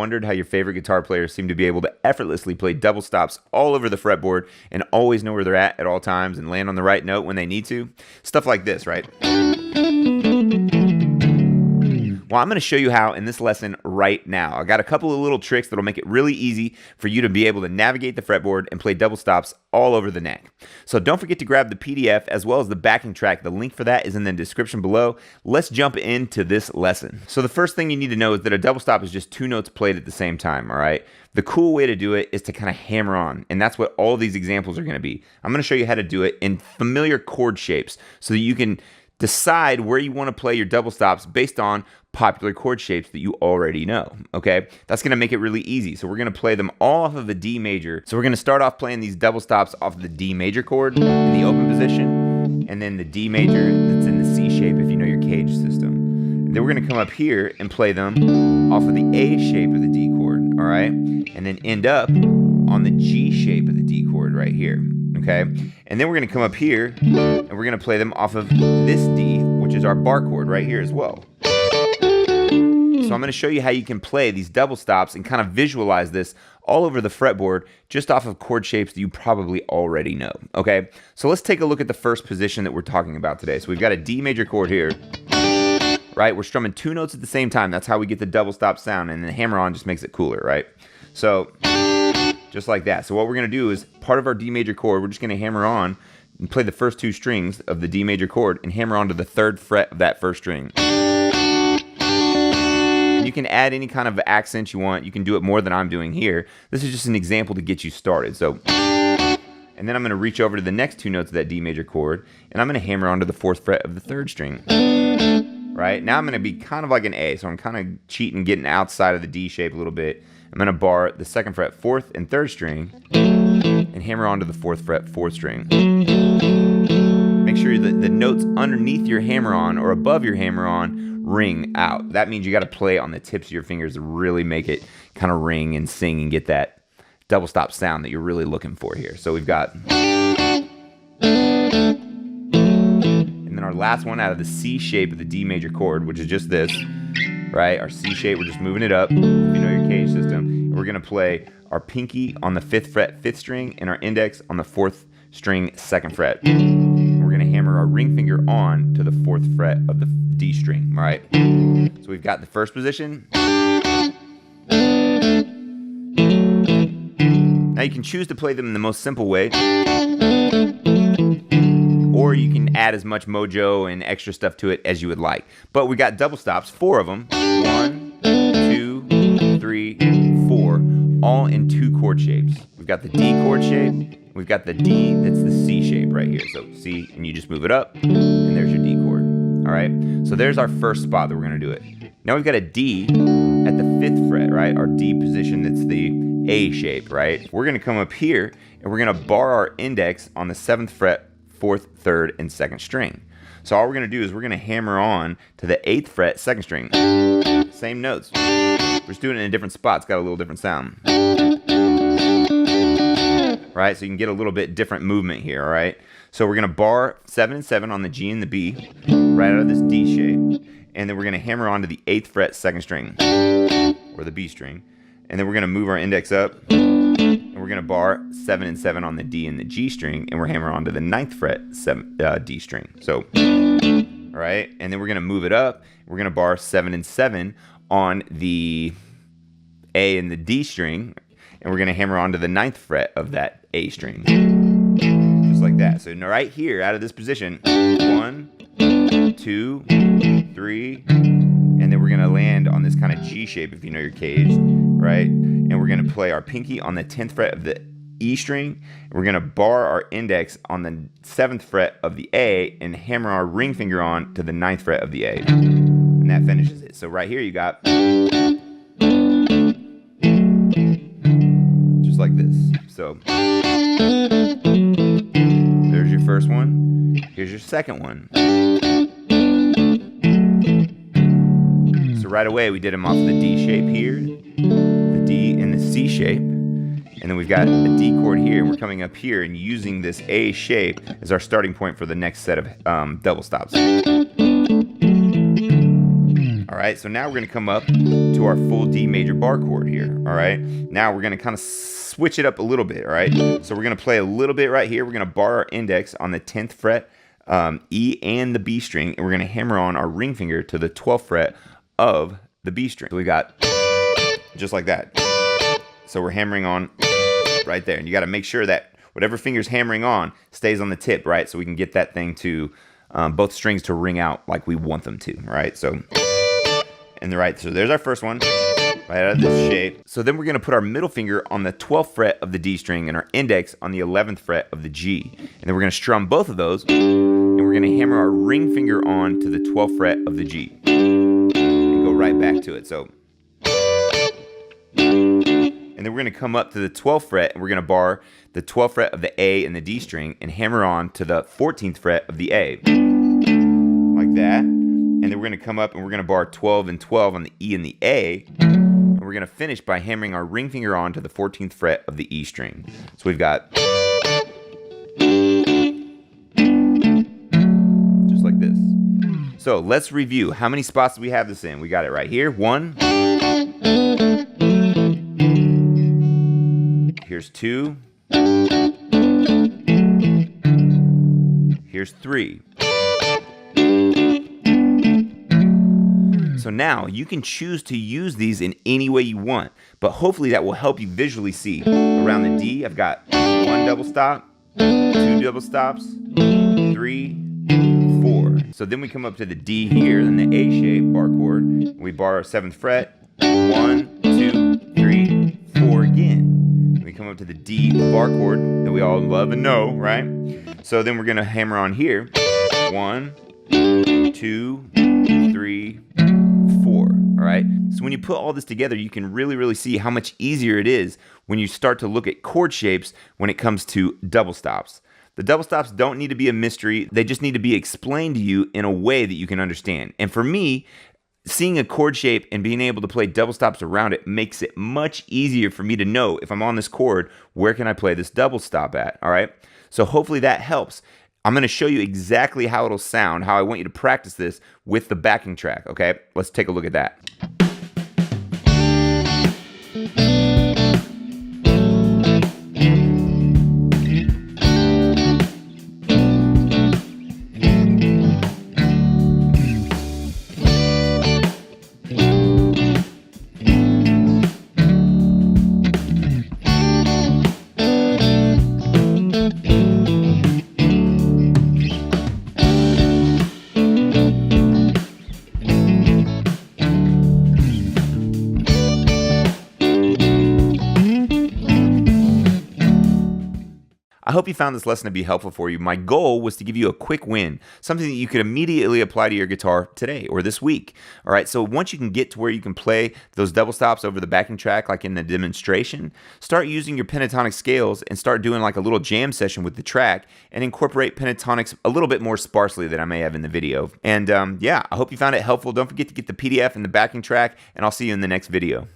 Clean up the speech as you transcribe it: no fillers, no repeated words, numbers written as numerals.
wondered how your favorite guitar players seem to be able to effortlessly play double stops all over the fretboard and always know where they're at all times and land on the right note when they need to? Stuff like this, right? Well, I'm going to show you how in this lesson right now. I got a couple of little tricks that'll make it really easy for you to be able to navigate the fretboard and play double stops all over the neck. So don't forget to grab the PDF as well as the backing track. The link for that is in the description below. Let's jump into this lesson. So the first thing you need to know is that a double stop is just two notes played at the same time, all right? The cool way to do it is to kind of hammer on, and that's what all of these examples are going to be. I'm going to show you how to do it in familiar chord shapes so that you can decide where you want to play your double stops based on popular chord shapes that you already know, okay? That's going to make it really easy. So we're going to play them all off of a D major. So we're going to start off playing these double stops off of the D major chord in the open position, and then the D major that's in the C shape if you know your Cage system. And then we're going to come up here and play them off of the A shape of the D chord, all right? And then end up on the G shape of the D chord right here. Okay, and then we're going to come up here and we're going to play them off of this D, which is our bar chord right here as well. So I'm going to show you how you can play these double stops and kind of visualize this all over the fretboard just off of chord shapes that you probably already know. Okay, so let's take a look at the first position that we're talking about today. So we've got a D major chord here, right? We're strumming two notes at the same time. That's how we get the double stop sound, and then hammer on just makes it cooler, right? So just like that. So what we're going to do is part of our D major chord, we're just going to hammer on and play the first two strings of the D major chord and hammer on to the third fret of that first string. And you can add any kind of accent you want. You can do it more than I'm doing here. This is just an example to get you started. So, and then I'm going to reach over to the next two notes of that D major chord and I'm going to hammer onto the fourth fret of the third string. Right? Now I'm going to be kind of like an A, so I'm kind of cheating, getting outside of the D shape a little bit. I'm going to bar the second fret, fourth and third string, and hammer onto the fourth fret, fourth string. Make sure that the notes underneath your hammer on or above your hammer on ring out. That means you got to play on the tips of your fingers to really make it kind of ring and sing and get that double stop sound that you're really looking for here. So we've got, and then our last one out of the C shape of the D major chord, which is just this. Right, our C shape, we're just moving it up, if you know your Cage system. And we're going to play our pinky on the 5th fret, 5th string, and our index on the 4th string, 2nd fret. And we're going to hammer our ring finger on to the 4th fret of the D string, all right? So we've got the first position. Now you can choose to play them in the most simple way, or you can add as much mojo and extra stuff to it as you would like. But we got double stops, 4 of them. 1, 2, 3, 4, all in two chord shapes. We've got the D chord shape. We've got the D that's the C shape right here. So C, and you just move it up, and there's your D chord. All right, so there's our first spot that we're going to do it. Now we've got a D at the 5th fret, right? Our D position that's the A shape, right? We're going to come up here, and we're going to bar our index on the 7th fret, 4th, 3rd, and 2nd string. So all we're going to do is we're going to hammer on to the 8th fret, 2nd string. Same notes. We're just doing it in a different spot. It's got a little different sound. Right? So you can get a little bit different movement here, all right? So we're going to bar 7 and 7 on the G and the B right out of this D shape. And then we're going to hammer on to the 8th fret, 2nd string, or the B string. And then we're going to move our index up. And we're going to bar 7 and 7 on the D and the G string, and we're hammer on to the 9th fret, D string. So, all right, and then we're going to move it up. We're going to bar 7 and 7 on the A and the D string, and we're going to hammer on to the 9th fret of that A string. Just like that. So right here, out of this position, 1, 2, 3, and then we're going to land on this kind of G shape if you know your Cage, right? And we're going to play our pinky on the 10th fret of the E string. And we're going to bar our index on the 7th fret of the A and hammer our ring finger on to the 9th fret of the A. And that finishes it. So right here you got just like this. So there's your first one. Here's your second one. So right away we did them off the D shape here, the D and the C shape, and then we've got a D chord here, and we're coming up here and using this A shape as our starting point for the next set of double stops. All All right, so now we're gonna come up to our full D major bar chord here. All right, now we're gonna kind of switch it up a little bit. All right, so we're gonna play a little bit right here. We're gonna bar our index on the 10th fret, E and the B string, and we're gonna hammer on our ring finger to the 12th fret of the B string. So we got just like that. So we're hammering on right there, and you got to make sure that whatever finger's hammering on stays on the tip, right? So we can get that thing to both strings to ring out like we want them to, right? So so there's our first one, right out of this shape. So then we're gonna put our middle finger on the 12th fret of the D string and our index on the 11th fret of the G. And then we're gonna strum both of those, and we're gonna hammer our ring finger on to the 12th fret of the G. And go right back to it, so. And then we're gonna come up to the 12th fret, and we're gonna bar the 12th fret of the A and the D string and hammer on to the 14th fret of the A. Like that. And then we're gonna come up and we're gonna bar 12 and 12 on the E and the A. And we're gonna finish by hammering our ring finger on to the 14th fret of the E string. So we've got just like this. So let's review. How many spots do we have this in? We got it right here. 1. Here's 2. Here's 3. So now you can choose to use these in any way you want, but hopefully that will help you visually see. Around the D, I've got 1 double stop, 2 double stops, 3, 4. So then we come up to the D here, then the A shape bar chord. We bar our 7th fret, 1, 2, 3, 4 again. We come up to the D bar chord that we all love and know, right? So then we're gonna hammer on here. 1, 2, 3, 4. All right. So when you put all this together, you can really see how much easier it is when you start to look at chord shapes when it comes to double stops. The double stops don't need to be a mystery. They just need to be explained to you in a way that you can understand. And for me, seeing a chord shape and being able to play double stops around it makes it much easier for me to know if I'm on this chord, where can I play this double stop at? All right. So hopefully that helps. I'm going to show you exactly how it'll sound, how I want you to practice this with the backing track, okay? Let's take a look at that. I hope you found this lesson to be helpful for you. My goal was to give you a quick win, something that you could immediately apply to your guitar today or this week. All right, so once you can get to where you can play those double stops over the backing track like in the demonstration, start using your pentatonic scales and start doing like a little jam session with the track and incorporate pentatonics a little bit more sparsely than I may have in the video. And yeah, I hope you found it helpful. Don't forget to get the PDF and the backing track, and I'll see you in the next video.